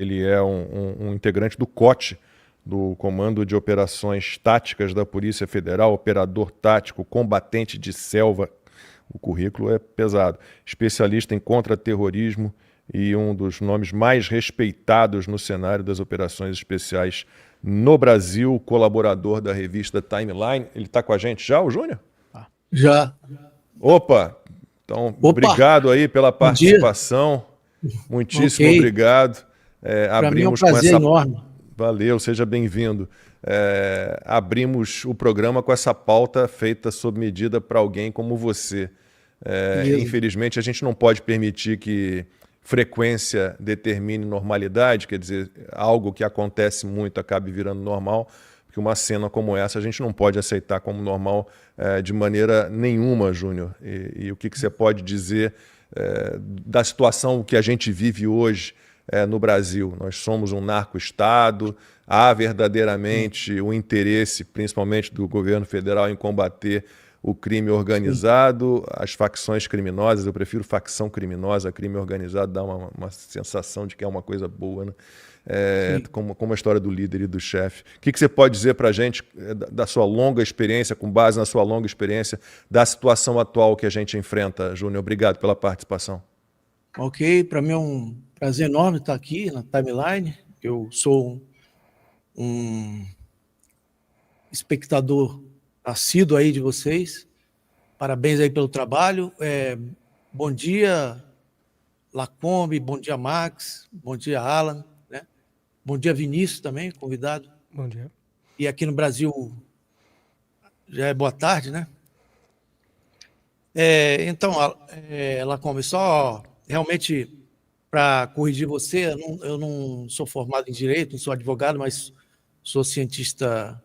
Ele é um integrante do COT, do Comando de Operações Táticas da Polícia Federal, operador tático, combatente de selva. O currículo é pesado. Especialista em contra-terrorismo e um dos nomes mais respeitados no cenário das operações especiais no Brasil, colaborador da revista Timeline. Ele está com a gente já, o Júnior? Já. Opa! Então, Opa! obrigado aí pela participação. Muitíssimo obrigado. Para mim é um prazer enorme. Valeu, seja bem-vindo. Abrimos o programa com essa pauta feita sob medida para alguém como você. Infelizmente, a gente não pode permitir que frequência determine normalidade, quer dizer, algo que acontece muito acabe virando normal, porque uma cena como essa a gente não pode aceitar como normal de maneira nenhuma, Júnior. E o que você pode dizer da situação que a gente vive hoje no Brasil? Nós somos um narco-estado, há verdadeiramente o interesse, principalmente do governo federal, em combater o crime organizado, as facções criminosas. Eu prefiro facção criminosa, crime organizado dá uma sensação de que é uma coisa boa, né? Como a história do líder e do chefe. O que você pode dizer para a gente da sua longa experiência, com base na sua longa experiência, da situação atual que a gente enfrenta, Júnior? Obrigado pela participação. Ok, para mim é um prazer enorme estar aqui na Timeline. Eu sou um espectador assíduo aí de vocês. Parabéns aí pelo trabalho. Bom dia, Lacombe, bom dia, Max, bom dia, Alan, né? Bom dia, Vinícius também, convidado. Bom dia. E aqui no Brasil já é boa tarde, né? Então, Lacombe, só realmente para corrigir você, eu não sou formado em Direito, não sou advogado, mas sou cientista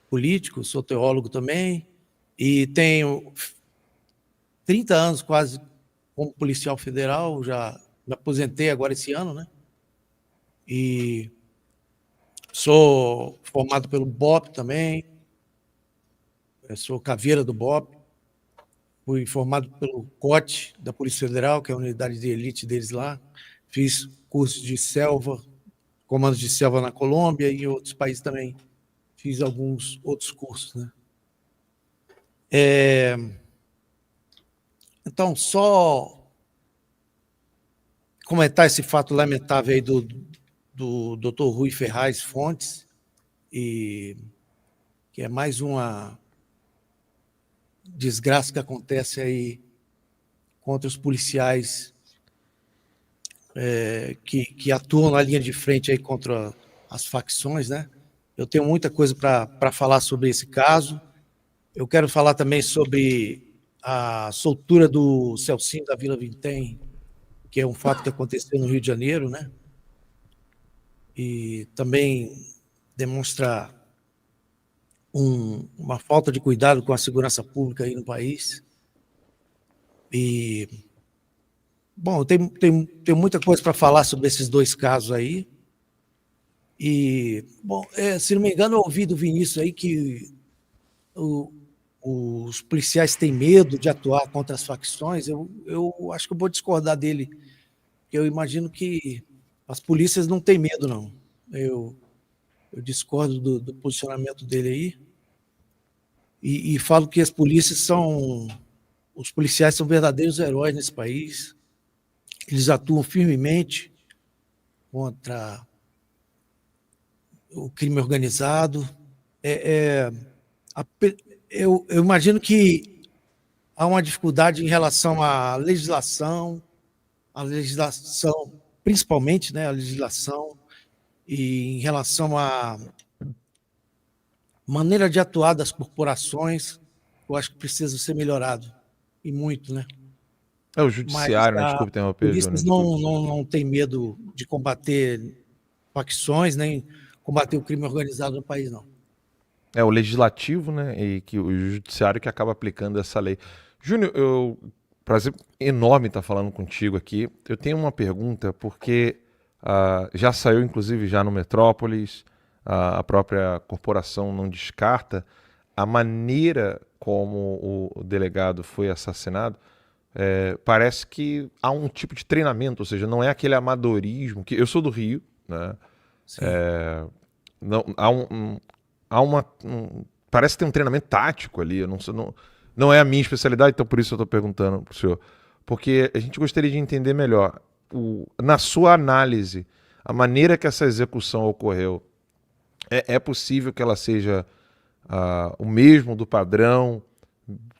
político, sou teólogo também, e tenho 30 anos quase como policial federal, já me aposentei agora esse ano, né? E sou formado pelo BOP também, sou caveira do BOP, fui formado pelo COT da Polícia Federal, que é a unidade de elite deles lá, fiz curso de selva, comandos de selva na Colômbia e em outros países também. Fiz alguns outros cursos, né? Então, só comentar esse fato lamentável aí do Dr. Rui Ferraz Fontes, que é mais uma desgraça que acontece aí contra os policiais que atuam na linha de frente aí contra as facções, né? Eu tenho muita coisa para falar sobre esse caso. Eu quero falar também sobre a soltura do Celcinho da Vila Vintém, que é um fato que aconteceu no Rio de Janeiro, né? E também demonstra uma falta de cuidado com a segurança pública aí no país. E, bom, tem muita coisa para falar sobre esses dois casos aí. E, bom, se não me engano, eu ouvi do Vinícius aí que os policiais têm medo de atuar contra as facções. Eu acho que eu vou discordar dele. Eu imagino que as polícias não têm medo, não. Eu discordo do posicionamento dele aí. E falo que os policiais são verdadeiros heróis nesse país. Eles atuam firmemente contra o crime organizado. Eu imagino que há uma dificuldade em relação à legislação, principalmente, né, a legislação, e em relação à maneira de atuar das corporações, eu acho que precisa ser melhorado, e muito, né? O judiciário, né? Desculpe interromper, polícias não tem medo de combater facções, nem combater o crime organizado no país, não. O legislativo, né, e que o judiciário que acaba aplicando essa lei. Júnior, prazer enorme estar falando contigo aqui. Eu tenho uma pergunta, porque já saiu, inclusive, já no Metrópolis, a própria corporação não descarta a maneira como o delegado foi assassinado, parece que há um tipo de treinamento, ou seja, não é aquele amadorismo que eu sou do Rio, né? Não, parece que tem um treinamento tático ali. Eu não é a minha especialidade, então por isso eu estou perguntando para o senhor, porque a gente gostaria de entender melhor na sua análise a maneira que essa execução ocorreu. É possível que ela seja o mesmo do padrão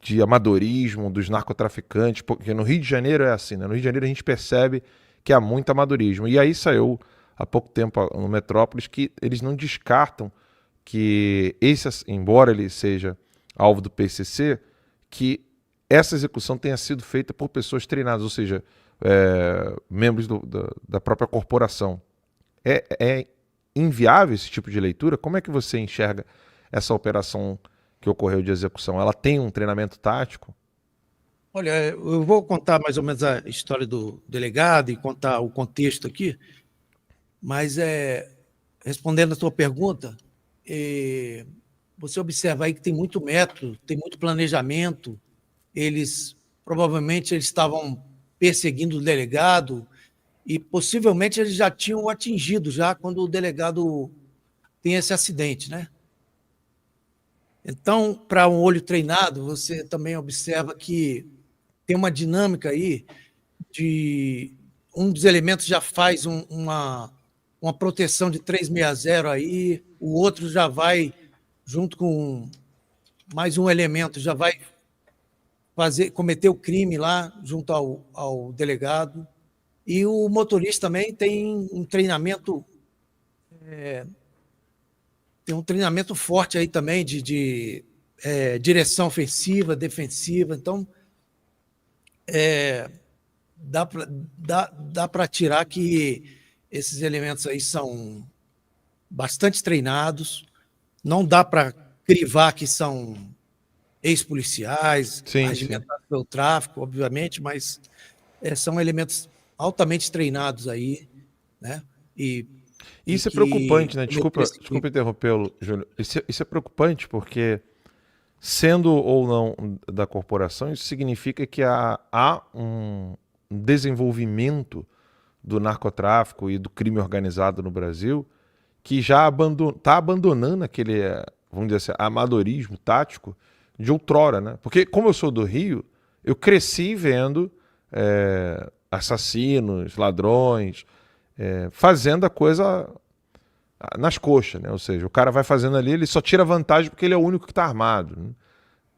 de amadorismo dos narcotraficantes, porque no Rio de Janeiro é assim, né? No Rio de Janeiro a gente percebe que há muito amadorismo. E aí saiu há pouco tempo no Metrópolis que eles não descartam que embora ele seja alvo do PCC, que essa execução tenha sido feita por pessoas treinadas, ou seja, membros da própria corporação. É inviável esse tipo de leitura? Como é que você enxerga essa operação que ocorreu de execução? Ela tem um treinamento tático? Olha, eu vou contar mais ou menos a história do delegado e contar o contexto aqui, mas respondendo a sua pergunta, você observa aí que tem muito método, tem muito planejamento. Provavelmente eles estavam perseguindo o delegado e possivelmente eles já tinham o atingido já quando o delegado tem esse acidente, né? Então, para um olho treinado, você também observa que tem uma dinâmica aí de um dos elementos já faz uma proteção de 360 aí, o outro já vai junto com mais um elemento, já vai cometer o crime lá junto ao delegado. E o motorista também tem um treinamento forte aí também de direção ofensiva, defensiva. Então, dá para tirar que esses elementos aí são bastante treinados. Não dá para crivar que são ex-policiais, regimentados pelo tráfico, obviamente, mas são elementos altamente treinados aí, né? Isso é preocupante, né? Desculpa interrompê-lo, Júlio. Isso é preocupante porque, sendo ou não da corporação, isso significa que há um desenvolvimento do narcotráfico e do crime organizado no Brasil que já está abandonando aquele, vamos dizer assim, amadorismo tático de outrora, né? Porque, como eu sou do Rio, eu cresci vendo assassinos, ladrões, fazendo a coisa nas coxas, né? Ou seja, o cara vai fazendo ali, ele só tira vantagem porque ele é o único que está armado, né?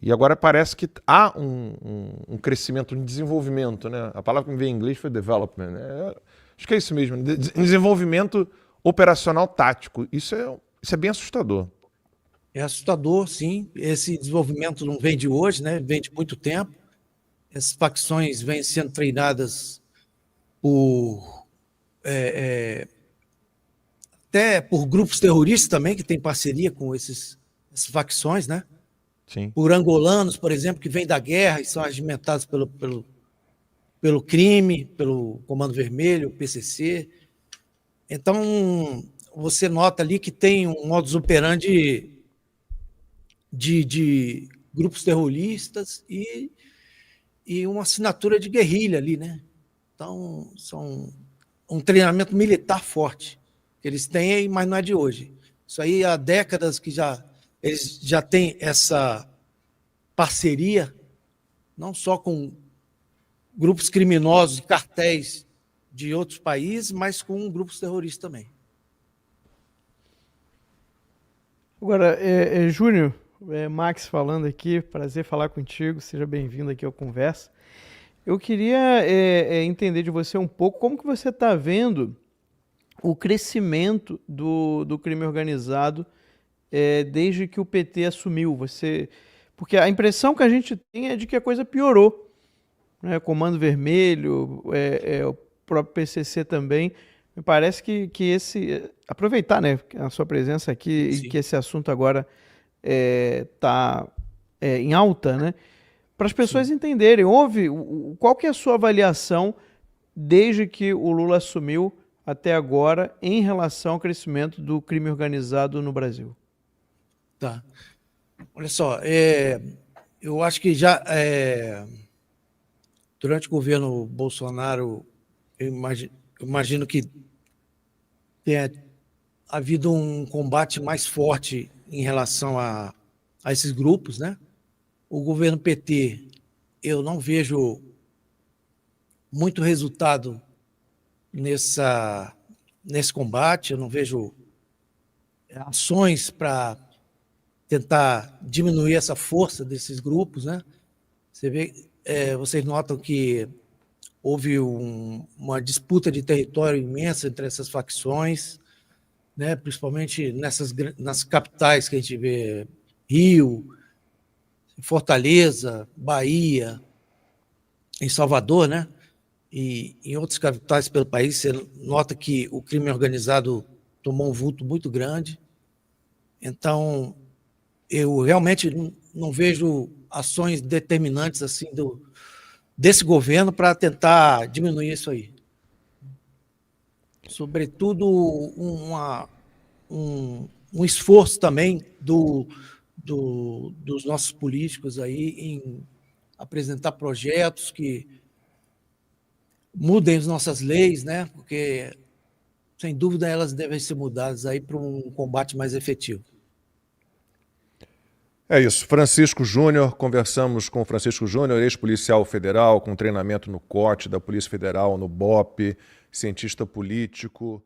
E agora parece que há um crescimento, um desenvolvimento, né? A palavra que me veio em inglês foi development, né? Acho que é isso mesmo, desenvolvimento operacional tático. Isso é bem assustador. É assustador, sim. Esse desenvolvimento não vem de hoje, né? Vem de muito tempo. Essas facções vêm sendo treinadas até por grupos terroristas também, que têm parceria com essas facções, né? Sim. Por angolanos, por exemplo, que vêm da guerra e são regimentados pelo crime, pelo Comando Vermelho, PCC. Então, você nota ali que tem um modus operandi de grupos terroristas e uma assinatura de guerrilha ali, né? Então, são um treinamento militar forte que eles têm, mas não é de hoje. Isso aí há décadas que eles já têm essa parceria, não só com grupos criminosos e cartéis de outros países, mas com grupos terroristas também. Agora, Júnior, Max falando aqui, prazer falar contigo, seja bem-vindo aqui ao Conversa. Eu queria entender de você um pouco como que você está vendo o crescimento do crime organizado desde que o PT assumiu. Porque a impressão que a gente tem é de que a coisa piorou, né? Comando Vermelho, o próprio PCC também. Me parece que aproveitar, né, a sua presença aqui, sim, e que esse assunto agora está em alta, né, para as pessoas, sim, entenderem. Qual que é a sua avaliação desde que o Lula assumiu até agora em relação ao crescimento do crime organizado no Brasil? Tá. Olha só, eu acho que já durante o governo Bolsonaro, eu imagino que tenha havido um combate mais forte em relação a esses grupos, né? O governo PT, eu não vejo muito resultado nesse combate, eu não vejo ações para tentar diminuir essa força desses grupos, né? Vocês notam que houve uma disputa de território imensa entre essas facções, né? Principalmente nas capitais que a gente vê, Rio, Fortaleza, Bahia, em Salvador, né? E em outras capitais pelo país, você nota que o crime organizado tomou um vulto muito grande. Então, eu realmente não vejo ações determinantes assim desse governo para tentar diminuir isso aí. Sobretudo, um esforço também dos nossos políticos aí em apresentar projetos que mudem as nossas leis, né? Porque, sem dúvida, elas devem ser mudadas aí para um combate mais efetivo. É isso. Francisco Júnior, conversamos com Francisco Júnior, ex-policial federal, com treinamento no COT da Polícia Federal, no BOPE, cientista político.